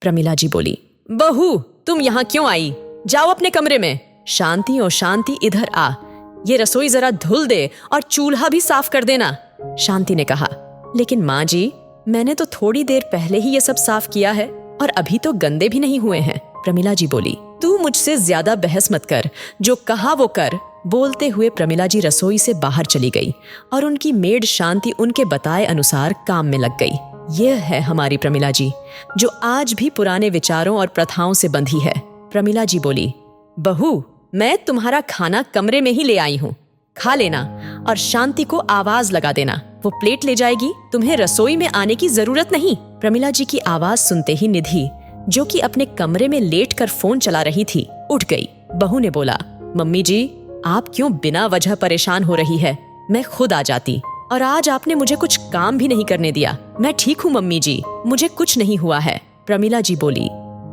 प्रमिला जी बोली, बहू तुम यहाँ क्यों आई? जाओ अपने कमरे में। शांति और शांति इधर आ, ये रसोई जरा धुल दे और चूल्हा भी साफ कर देना, शांति ने कहा। लेकिन माँ जी, मैंने तो थोड़ी देर पहले ही ये सब साफ किया है और अभी तो गंदे भी नहीं हुए हैं, प्रमिला जी बोली। तू मुझसे ज्यादा बहस मत कर, जो कहा वो कर। बोलते हुए प्रमिला जी रसोई से बाहर चली गई और उनकी मेड शांति उनके बताए अनुसार काम में लग गई। यह है हमारी प्रमिला जी, जो आज भी पुराने विचारों और प्रथाओं से बंधी है। प्रमिला जी बोली, बहू मैं तुम्हारा खाना कमरे में ही ले आई हूँ, खा लेना और शांति को आवाज लगा देना, वो प्लेट ले जाएगी, तुम्हें रसोई में आने की जरूरत नहीं। प्रमिला जी की आवाज सुनते ही निधि, जो कि अपने कमरे में लेटकर फोन चला रही थी, उठ गई। बहू ने बोला, मम्मी जी आप क्यों बिना वजह परेशान हो रही है? मैं खुद आ जाती, और आज आपने मुझे कुछ काम भी नहीं करने दिया। मैं ठीक हूँ मम्मी जी, मुझे कुछ नहीं हुआ है। प्रमिला जी बोली,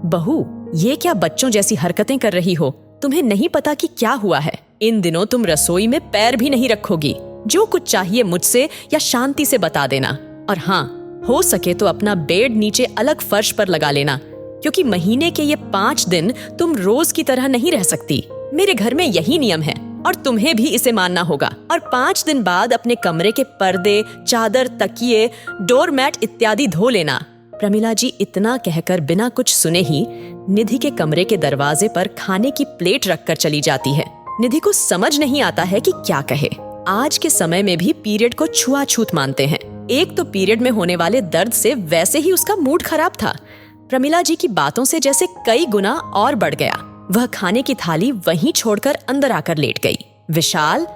बहू ये क्या बच्चों जैसी हरकतें कर रही हो? तुम्हें नहीं पता कि क्या हुआ है? इन दिनों तुम रसोई में पैर भी नहीं रखोगी। जो कुछ चाहिए मुझसे या शांति से बता देना, और हाँ हो सके तो अपना बेड नीचे अलग फर्श पर लगा लेना, क्योंकि महीने के ये 5 दिन तुम रोज की तरह नहीं रह सकती। मेरे घर में यही नियम है और तुम्हें भी इसे मानना होगा। और 5 दिन बाद अपने कमरे के पर्दे, चादर, तकिए, डोरमैट इत्यादि धो लेना। प्रमिला जी इतना कहकर बिना कुछ सुने ही निधि के कमरे के दरवाजे पर खाने की प्लेट रखकर चली जाती है। निधि को समझ नहीं आता है कि क्या कहे। आज के समय में भी पीरियड को छुआछूत मानते हैं। एक तो पीरियड में होने वाले दर्द से वैसे ही उसका मूड खराब था। प्रमिला जी की बातों से जैसे कई गुना और बढ़ गया। वह खाने की थाली वहीं छोड़कर अंदर आकर लेट गई। विशाल,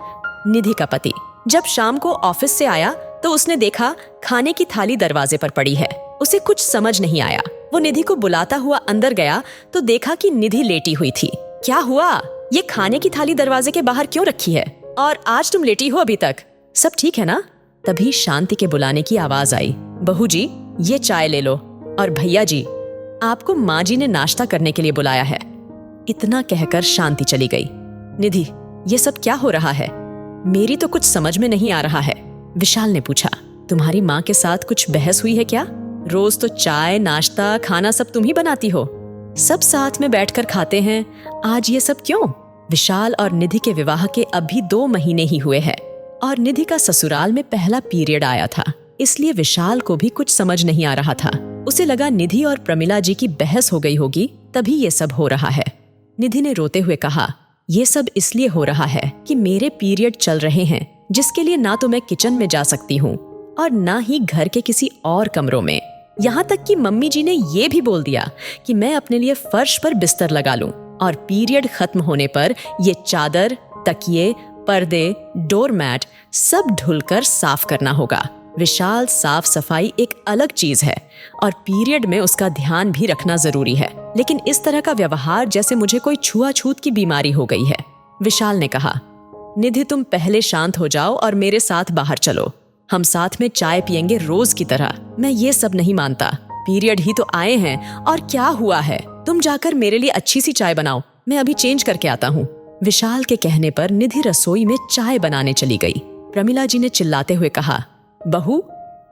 निधि का पति, जब शाम को ऑफिस से आया तो उसने देखा खाने की थाली दरवाजे पर पड़ी है। उसे कुछ समझ नहीं आया। वो निधि को बुलाता हुआ अंदर गया तो देखा कि निधि लेटी हुई थी। क्या हुआ? ये खाने की थाली दरवाजे के बाहर क्यों रखी है? और आज तुम लेटी हो अभी तक? सब ठीक है ना? तभी शांति के बुलाने की आवाज आई। बहू जी ये चाय ले लो, और भैया जी आपको माँ जी ने नाश्ता करने के लिए बुलाया है। इतना कहकर शांति चली गई। निधि ये सब क्या हो रहा है? मेरी तो कुछ समझ में नहीं आ रहा है। विशाल ने पूछा, तुम्हारी माँ के साथ कुछ बहस हुई है क्या? रोज तो चाय, नाश्ता, खाना सब तुम ही बनाती हो, सब साथ में बैठकर खाते हैं, आज ये सब क्यों? विशाल और निधि के विवाह के अभी 2 महीने ही हुए हैं और निधि का ससुराल में पहला पीरियड आया था, इसलिए विशाल को भी कुछ समझ नहीं आ रहा था। उसे लगा निधि और प्रमिला जी की बहस हो गई होगी, तभी ये सब हो रहा है। निधि ने रोते हुए कहा, ये सब इसलिए हो रहा है कि मेरे पीरियड चल रहे हैं, जिसके लिए ना तो मैं किचन में जा सकती हूँ और ना ही घर के किसी और कमरों में। यहाँ तक कि मम्मी जी ने ये भी बोल दिया कि मैं अपने लिए फर्श पर बिस्तर लगा लूं और पीरियड खत्म होने पर ये चादर, तकिए, पर्दे, डोरमैट सब धुलकर साफ करना होगा। विशाल, साफ सफाई एक अलग चीज है और पीरियड में उसका ध्यान भी रखना जरूरी है, लेकिन इस तरह का व्यवहार जैसे मुझे कोई छुआछूत की बीमारी हो गई है। विशाल ने कहा, निधि तुम पहले शांत हो जाओ और मेरे साथ बाहर चलो, हम साथ में चाय पियेंगे रोज की तरह। मैं ये सब नहीं मानता, पीरियड ही तो आए हैं और क्या हुआ है? तुम जाकर मेरे लिए अच्छी सी चाय बनाओ, मैं अभी चेंज करके आता हूँ। विशाल के कहने पर निधि रसोई में चाय बनाने चली गई। प्रमिला जी ने चिल्लाते हुए कहा, बहू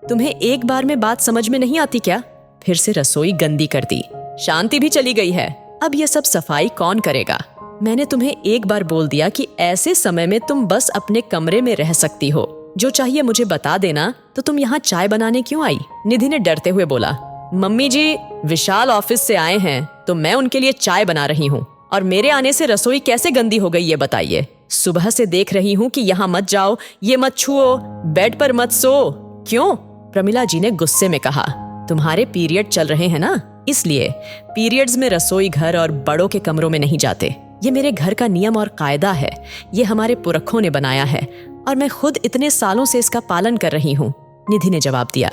तुम्हें एक बार में बात समझ में नहीं आती क्या? फिर से रसोई गंदी कर दी। शांति भी चली गई है, अब ये सब सफाई कौन करेगा? मैंने तुम्हें एक बार बोल दिया कि ऐसे समय में तुम बस अपने कमरे में रह सकती हो, जो चाहिए मुझे बता देना, तो तुम यहाँ चाय बनाने क्यों आई? निधि ने डरते हुए बोला, मम्मी जी विशाल ऑफिस से आए हैं तो मैं उनके लिए चाय बना रही हूँ, और मेरे आने से रसोई कैसे गंदी हो गई ये बताइए। सुबह से देख रही हूँ कि यहाँ मत जाओ, ये मत छुओ, बेड पर मत सो। क्यों? प्रमिला जी ने गुस्से में कहा, तुम्हारे पीरियड चल रहे हैं ना, इसलिए पीरियड्स में रसोई घर और बड़ों के कमरों में नहीं जाते। ये मेरे घर का नियम और कायदा है, ये हमारे पुरखों ने बनाया है और मैं खुद इतने सालों से इसका पालन कर रही हूँ, निधि ने जवाब दिया।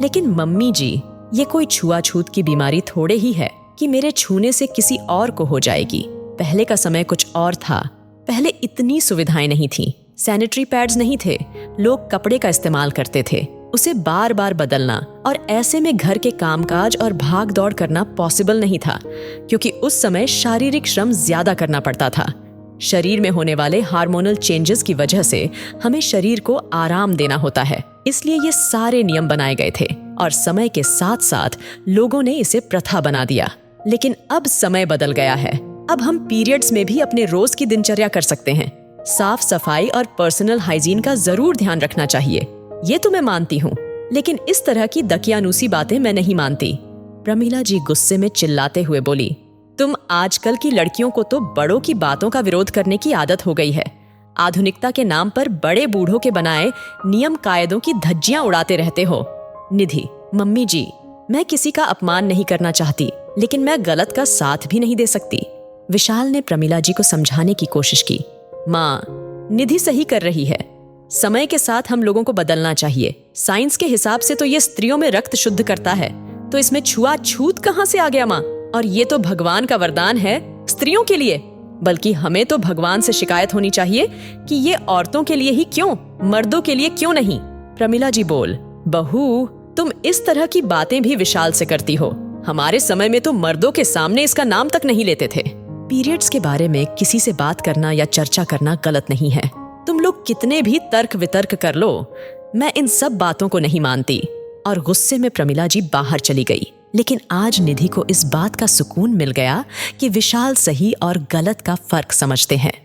लेकिन मम्मी जी ये कोई छुआछूत की बीमारी थोड़े ही है कि मेरे छूने से किसी और को हो जाएगी। पहले का समय कुछ और था, पहले इतनी सुविधाएं नहीं थी, सैनिटरी पैड्स नहीं थे, लोग कपड़े का इस्तेमाल करते थे, उसे बार बार बदलना, और ऐसे में घर के कामकाज और भाग दौड़ करना पॉसिबल नहीं था, क्योंकि उस समय शारीरिक श्रम ज्यादा करना पड़ता था। शरीर में होने वाले हार्मोनल चेंजेस की वजह से हमें शरीर को आराम देना होता है, इसलिए ये सारे नियम बनाए गए थे। और समय के साथ साथ लोगों ने इसे प्रथा बना दिया। लेकिन अब समय बदल गया है। अब हम पीरियड्स में भी अपने रोज की दिनचर्या कर सकते हैं। साफ सफाई और पर्सनल हाइजीन का जरूर ध्यान रखना चाहिए, ये तो मैं मानती हूँ, लेकिन इस तरह की दकियानूसी बातें मैं नहीं मानती। प्रमीला जी गुस्से में चिल्लाते हुए बोली, तुम आजकल की लड़कियों को तो बड़ों की बातों का विरोध करने की आदत हो गई है। आधुनिकता के नाम पर बड़े बूढ़ों के बनाए नियम कायदों की धज्जियां उड़ाते रहते हो। निधि, मम्मी जी, मैं किसी का अपमान नहीं करना चाहती, लेकिन मैं गलत का साथ भी नहीं दे सकती। विशाल ने प्रमीला जी को समझाने की कोशिश की। माँ, निधि सही कर रही है। समय के साथ हम लोगों को बदलना चाहिए। साइंस के हिसाब से तो ये स्त्रियों में रक्त शुद्ध करता है, तो इसमें छुआछूत कहाँ से आ गया माँ? और ये तो भगवान का वरदान है स्त्रियों के लिए। बल्कि हमें तो भगवान से शिकायत होनी चाहिए कि ये औरतों के लिए ही क्यों, मर्दों के लिए क्यों नहीं? प्रमीला जी बोल, बहू, तुम इस तरह की बातें भी विशाल से करती हो। हमारे समय में तो मर्दों के सामने इसका नाम तक नहीं लेते थे। पीरियड्स के बारे में किसी से बात करना या चर्चा करना गलत नहीं है। तुम लोग कितने भी तर्क वितर्क कर लो, मैं इन सब बातों को नहीं मानती। और गुस्से में प्रमीला जी बाहर चली गई। लेकिन आज निधि को इस बात का सुकून मिल गया कि विशाल सही और गलत का फर्क समझते हैं।